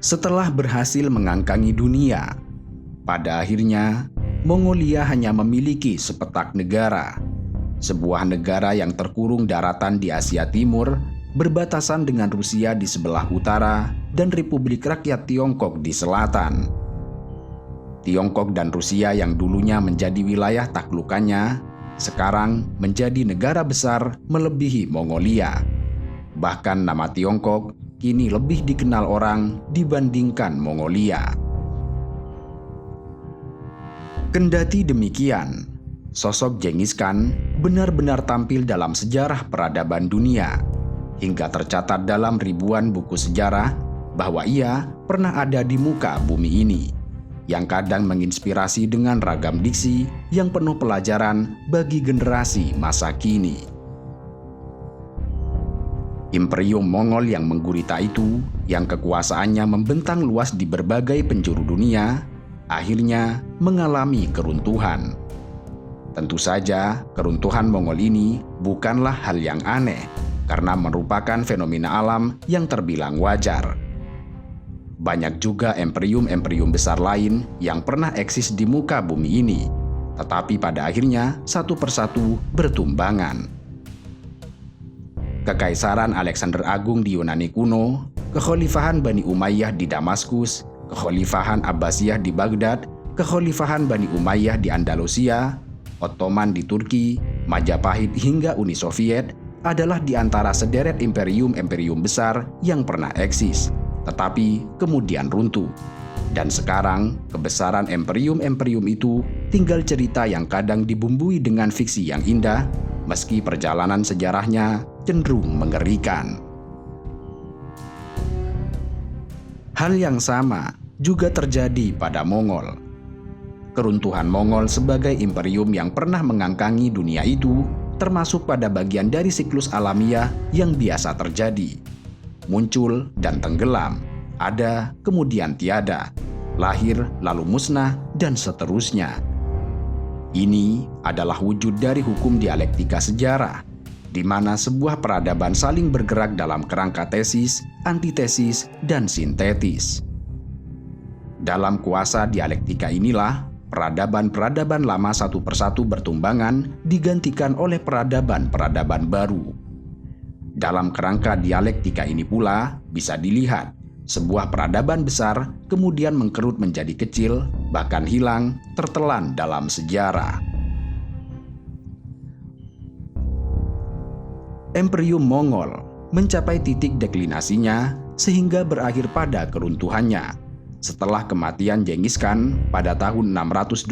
Setelah berhasil mengangkangi dunia, pada akhirnya Mongolia hanya memiliki sepetak negara. Sebuah negara yang terkurung daratan di Asia Timur, berbatasan dengan Rusia di sebelah utara dan Republik Rakyat Tiongkok di selatan. Tiongkok dan Rusia yang dulunya menjadi wilayah taklukannya, sekarang menjadi negara besar melebihi Mongolia. Bahkan nama Tiongkok kini lebih dikenal orang dibandingkan Mongolia. Kendati demikian, sosok Genghis Khan benar-benar tampil dalam sejarah peradaban dunia, hingga tercatat dalam ribuan buku sejarah bahwa ia pernah ada di muka bumi ini, yang kadang menginspirasi dengan ragam diksi yang penuh pelajaran bagi generasi masa kini. Imperium Mongol yang menggurita itu, yang kekuasaannya membentang luas di berbagai penjuru dunia, akhirnya mengalami keruntuhan. Tentu saja, keruntuhan Mongol ini bukanlah hal yang aneh, karena merupakan fenomena alam yang terbilang wajar. Banyak juga imperium-imperium besar lain yang pernah eksis di muka bumi ini, tetapi pada akhirnya satu persatu bertumbangan. Kekaisaran Alexander Agung di Yunani kuno, Kekhalifahan Bani Umayyah di Damaskus, Kekhalifahan Abbasiyah di Baghdad, Kekhalifahan Bani Umayyah di Andalusia, Ottoman di Turki, Majapahit hingga Uni Soviet adalah di antara sederet imperium-imperium besar yang pernah eksis, tetapi kemudian runtuh. Dan sekarang, kebesaran imperium-imperium itu tinggal cerita yang kadang dibumbui dengan fiksi yang indah, meski perjalanan sejarahnya cenderung mengerikan. Hal yang sama juga terjadi pada Mongol. Keruntuhan Mongol sebagai imperium yang pernah mengangkangi dunia itu termasuk pada bagian dari siklus alamiah yang biasa terjadi. Muncul dan tenggelam, ada kemudian tiada, lahir lalu musnah, dan seterusnya. Ini adalah wujud dari hukum dialektika sejarah, di mana sebuah peradaban saling bergerak dalam kerangka tesis, antitesis, dan sintetis. Dalam kuasa dialektika inilah, peradaban-peradaban lama satu persatu bertumbangan digantikan oleh peradaban-peradaban baru. Dalam kerangka dialektika ini pula bisa dilihat, sebuah peradaban besar kemudian mengkerut menjadi kecil, bahkan hilang, tertelan dalam sejarah. Imperium Mongol mencapai titik deklinasinya sehingga berakhir pada keruntuhannya setelah kematian Genghis Khan pada tahun 622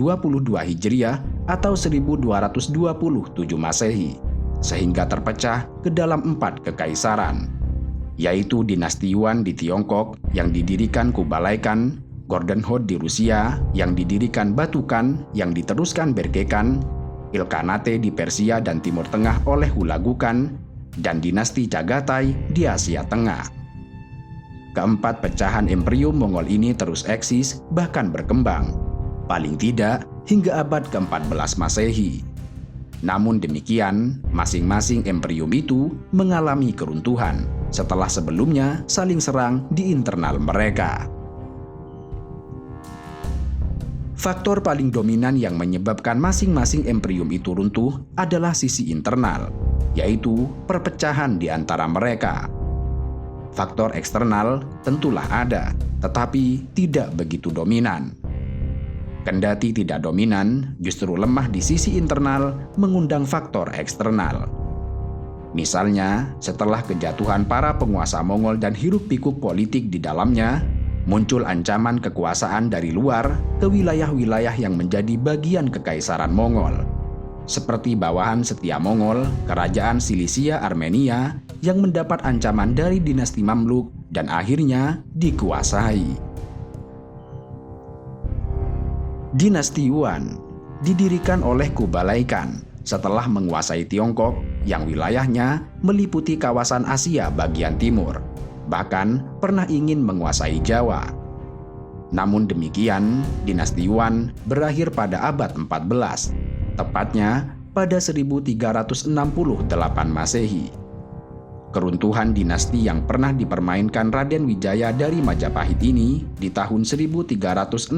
Hijriah atau 1227 Masehi, sehingga terpecah ke dalam 4 kekaisaran, yaitu dinasti Yuan di Tiongkok yang didirikan Kublai Khan, Golden Horde di Rusia yang didirikan Batu Khan yang diteruskan Berke Khan, Ilkhanate di Persia dan Timur Tengah oleh Hulagu Khan, dan dinasti Chagatai di Asia Tengah. Keempat pecahan imperium Mongol ini terus eksis bahkan berkembang, paling tidak hingga abad ke-14 Masehi. Namun demikian, masing-masing imperium itu mengalami keruntuhan setelah sebelumnya saling serang di internal mereka. Faktor paling dominan yang menyebabkan masing-masing imperium itu runtuh adalah sisi internal, yaitu perpecahan di antara mereka. Faktor eksternal tentulah ada, tetapi tidak begitu dominan. Kendati tidak dominan, justru lemah di sisi internal mengundang faktor eksternal. Misalnya, setelah kejatuhan para penguasa Mongol dan hiruk-pikuk politik di dalamnya, muncul ancaman kekuasaan dari luar ke wilayah-wilayah yang menjadi bagian kekaisaran Mongol, seperti bawahan Setia Mongol, Kerajaan Silisia Armenia yang mendapat ancaman dari dinasti Mamluk dan akhirnya dikuasai. Dinasti Yuan didirikan oleh Kublai Khan setelah menguasai Tiongkok yang wilayahnya meliputi kawasan Asia bagian timur, bahkan pernah ingin menguasai Jawa. Namun demikian, dinasti Yuan berakhir pada abad 14, tepatnya pada 1368 Masehi. Keruntuhan dinasti yang pernah dipermainkan Raden Wijaya dari Majapahit ini di tahun 1368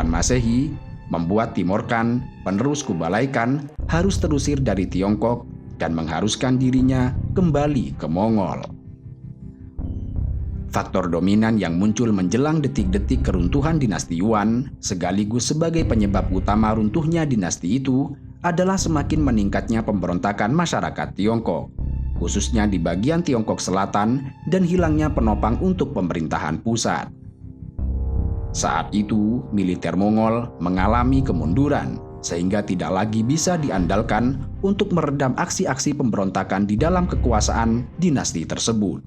Masehi membuat Timur Khan, penerus Kublai Khan, harus terusir dari Tiongkok dan mengharuskan dirinya kembali ke Mongol. Faktor dominan yang muncul menjelang detik-detik keruntuhan dinasti Yuan sekaligus sebagai penyebab utama runtuhnya dinasti itu adalah semakin meningkatnya pemberontakan masyarakat Tiongkok, khususnya di bagian Tiongkok Selatan, dan hilangnya penopang untuk pemerintahan pusat. Saat itu, militer Mongol mengalami kemunduran, sehingga tidak lagi bisa diandalkan untuk meredam aksi-aksi pemberontakan di dalam kekuasaan dinasti tersebut.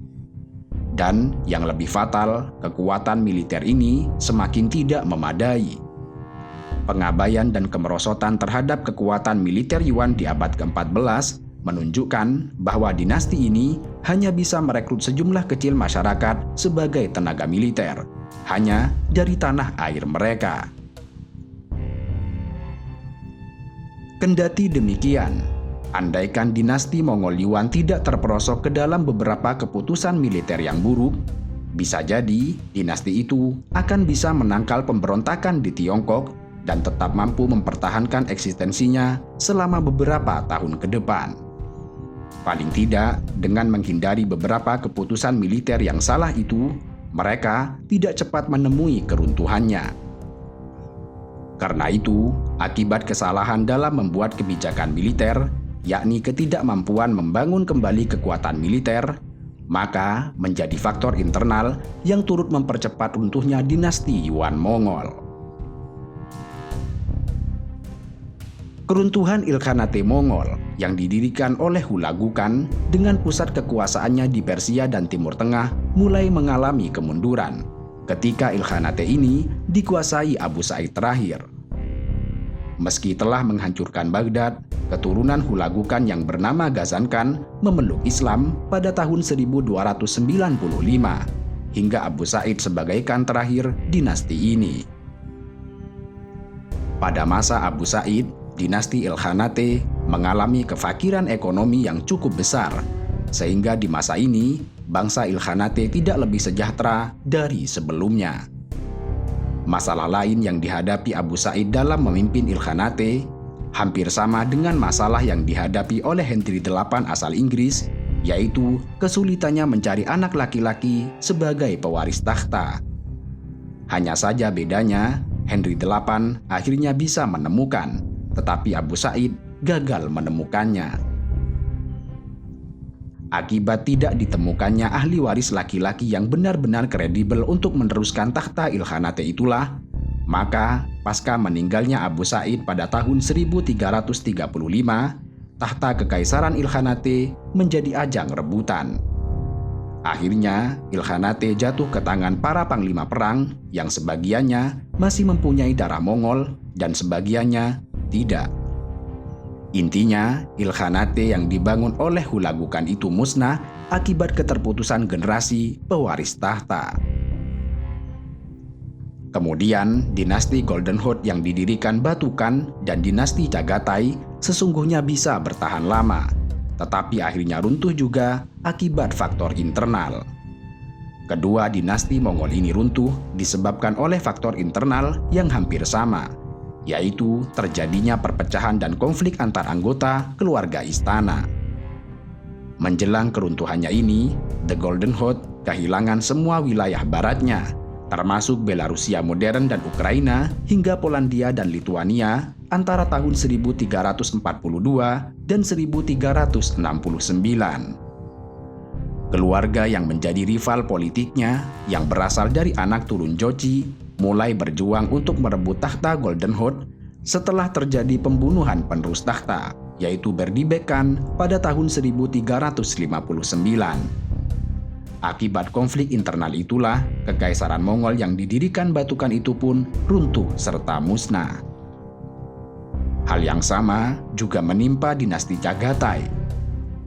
Dan yang lebih fatal, kekuatan militer ini semakin tidak memadai. Pengabaian dan kemerosotan terhadap kekuatan militer Yuan di abad ke-14 menunjukkan bahwa dinasti ini hanya bisa merekrut sejumlah kecil masyarakat sebagai tenaga militer, hanya dari tanah air mereka. Kendati demikian, andaikan dinasti Mongol Yuan tidak terperosok ke dalam beberapa keputusan militer yang buruk, bisa jadi dinasti itu akan bisa menangkal pemberontakan di Tiongkok dan tetap mampu mempertahankan eksistensinya selama beberapa tahun ke depan. Paling tidak, dengan menghindari beberapa keputusan militer yang salah itu, mereka tidak cepat menemui keruntuhannya. Karena itu, akibat kesalahan dalam membuat kebijakan militer, yakni ketidakmampuan membangun kembali kekuatan militer, maka menjadi faktor internal yang turut mempercepat runtuhnya dinasti Yuan Mongol. Keruntuhan Ilkhanate Mongol yang didirikan oleh Hulagu Khan dengan pusat kekuasaannya di Persia dan Timur Tengah mulai mengalami kemunduran ketika Ilkhanate ini dikuasai Abu Sa'id terakhir. Meski telah menghancurkan Baghdad, keturunan Hulagu Khan yang bernama Ghazan Khan memeluk Islam pada tahun 1295 hingga Abu Sa'id sebagai Khan terakhir dinasti ini. Pada masa Abu Sa'id, dinasti Ilkhanate mengalami kefakiran ekonomi yang cukup besar, sehingga di masa ini bangsa Ilkhanate tidak lebih sejahtera dari sebelumnya. Masalah lain yang dihadapi Abu Sa'id dalam memimpin Ilkhanate hampir sama dengan masalah yang dihadapi oleh Henry VIII asal Inggris, yaitu kesulitannya mencari anak laki-laki sebagai pewaris takhta. Hanya saja bedanya, Henry VIII akhirnya bisa menemukan, tetapi Abu Sa'id gagal menemukannya. Akibat tidak ditemukannya ahli waris laki-laki yang benar-benar kredibel untuk meneruskan takhta Ilkhanate itulah, maka pasca meninggalnya Abu Sa'id pada tahun 1335, takhta kekaisaran Ilkhanate menjadi ajang rebutan. Akhirnya, Ilkhanate jatuh ke tangan para panglima perang yang sebagiannya masih mempunyai darah Mongol dan sebagiannya tidak. Intinya, Ilkhanate yang dibangun oleh Hulagu Khan itu musnah akibat keterputusan generasi pewaris tahta. Kemudian, dinasti Golden Horde yang didirikan Batu Khan dan dinasti Chagatai sesungguhnya bisa bertahan lama, tetapi akhirnya runtuh juga akibat faktor internal. Kedua dinasti Mongol ini runtuh disebabkan oleh faktor internal yang hampir sama, yaitu terjadinya perpecahan dan konflik antar anggota keluarga istana. Menjelang keruntuhannya ini, The Golden Horde kehilangan semua wilayah baratnya, termasuk Belarusia modern dan Ukraina hingga Polandia dan Lituania antara tahun 1342 dan 1369. Keluarga yang menjadi rival politiknya yang berasal dari anak turun Jochi mulai berjuang untuk merebut takhta Golden Horde setelah terjadi pembunuhan penerus takhta, yaitu Berdibek Khan pada tahun 1359. Akibat konflik internal itulah, kekaisaran Mongol yang didirikan Batu Khan itu pun runtuh serta musnah. Hal yang sama juga menimpa dinasti Chagatai.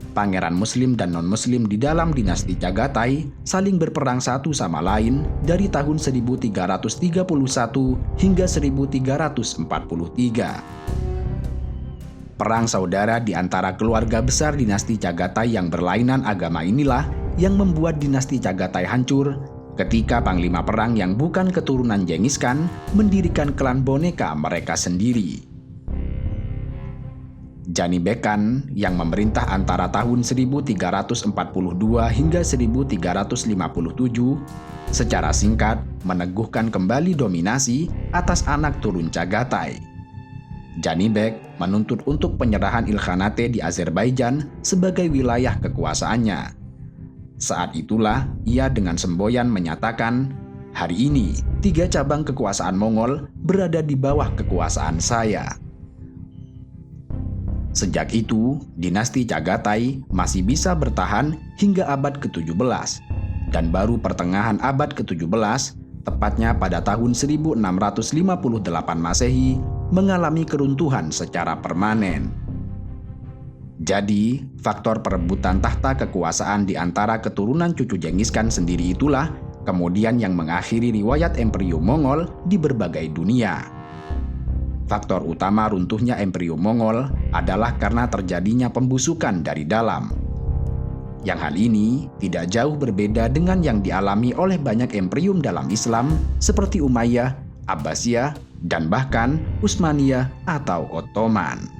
Pangeran Muslim dan non-Muslim di dalam dinasti Chagatai saling berperang satu sama lain dari tahun 1331 hingga 1343. Perang saudara di antara keluarga besar dinasti Chagatai yang berlainan agama inilah yang membuat dinasti Chagatai hancur ketika panglima perang yang bukan keturunan Genghis Khan mendirikan klan boneka mereka sendiri. Janibek Khan yang memerintah antara tahun 1342 hingga 1357 secara singkat meneguhkan kembali dominasi atas anak turun Chagatai. Janibek menuntut untuk penyerahan Ilkhanate di Azerbaijan sebagai wilayah kekuasaannya. Saat itulah ia dengan semboyan menyatakan, "Hari ini 3 cabang kekuasaan Mongol berada di bawah kekuasaan saya." Sejak itu, dinasti Chagatai masih bisa bertahan hingga abad ke-17 dan baru pertengahan abad ke-17, tepatnya pada tahun 1658 Masehi, mengalami keruntuhan secara permanen. Jadi, faktor perebutan tahta kekuasaan di antara keturunan cucu Genghis Khan sendiri itulah kemudian yang mengakhiri riwayat Imperium Mongol di berbagai dunia. Faktor utama runtuhnya Imperium Mongol adalah karena terjadinya pembusukan dari dalam. Yang hal ini tidak jauh berbeda dengan yang dialami oleh banyak imperium dalam Islam seperti Umayyah, Abbasiyah, dan bahkan Utsmaniyah atau Ottoman.